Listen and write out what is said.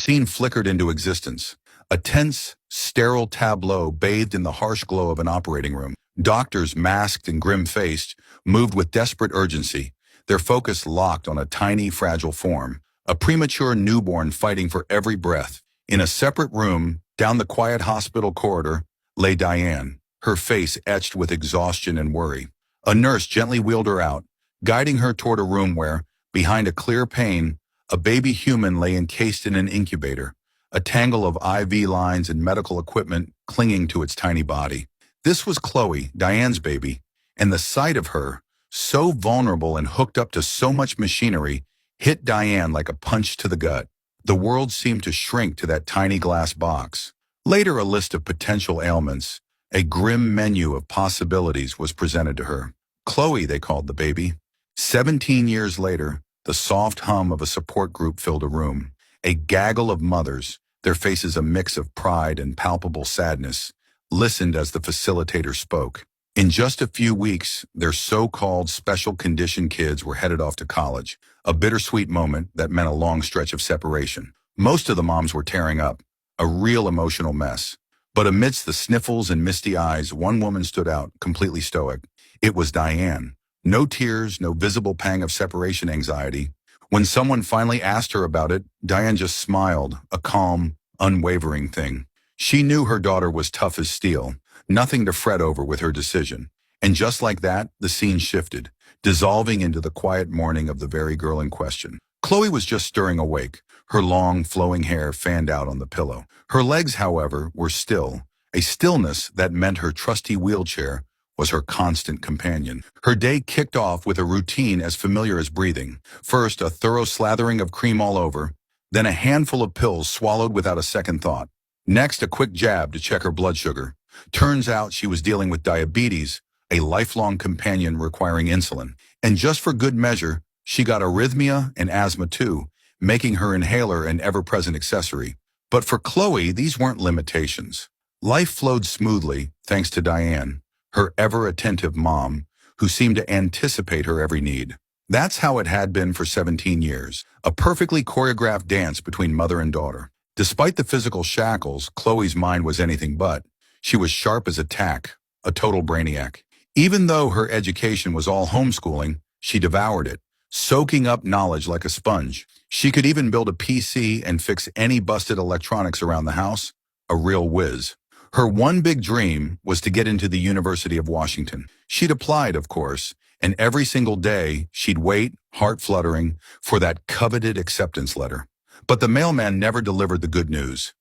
scene flickered into existence. A tense, sterile tableau bathed in the harsh glow of an operating room. Doctors, masked and grim-faced, moved with desperate urgency, their focus locked on a tiny, fragile form, a premature newborn fighting for every breath. In a separate room, down the quiet hospital corridor, lay Diane, her face etched with exhaustion and worry. A nurse gently wheeled her out, guiding her toward a room where, behind a clear pane, a baby human lay encased in an incubator, a tangle of IV lines and medical equipment clinging to its tiny body. This was Chloe, Diane's baby, and the sight of her, so vulnerable and hooked up to so much machinery, hit Diane like a punch to the gut. The world seemed to shrink to that tiny glass box. Later, a list of potential ailments, a grim menu of possibilities was presented to her. Chloe, they called the baby. 17 years later, the soft hum of a support group filled a room. A gaggle of mothers, their faces a mix of pride and palpable sadness, listened as the facilitator spoke. In just a few weeks, their so-called special condition kids were headed off to college, a bittersweet moment that meant a long stretch of separation. Most of the moms were tearing up, a real emotional mess. But amidst the sniffles and misty eyes, one woman stood out, completely stoic. It was Diane. No tears, no visible pang of separation anxiety. When someone finally asked her about it, Diane just smiled, a calm, unwavering thing. She knew her daughter was tough as steel, nothing to fret over with her decision. And just like that, the scene shifted, dissolving into the quiet mourning of the very girl in question. Chloe was just stirring awake, her long, flowing hair fanned out on the pillow. Her legs, however, were still, a stillness that meant her trusty wheelchair was her constant companion. Her day kicked off with a routine as familiar as breathing. First, a thorough slathering of cream all over, then a handful of pills swallowed without a second thought. Next, a quick jab to check her blood sugar. Turns out she was dealing with diabetes, a lifelong companion requiring insulin. And just for good measure, she got arrhythmia and asthma too, making her inhaler an ever-present accessory. But for Chloe, these weren't limitations. Life flowed smoothly, thanks to Diane, her ever-attentive mom, who seemed to anticipate her every need. That's how it had been for 17 years, a perfectly choreographed dance between mother and daughter. Despite the physical shackles, Chloe's mind was anything but. She was sharp as a tack, a total brainiac. Even though her education was all homeschooling, she devoured it, soaking up knowledge like a sponge. She could even build a PC and fix any busted electronics around the house, a real whiz. Her one big dream was to get into the University of Washington. She'd applied, of course, and every single day she'd wait, heart fluttering, for that coveted acceptance letter. But the mailman never delivered the good news.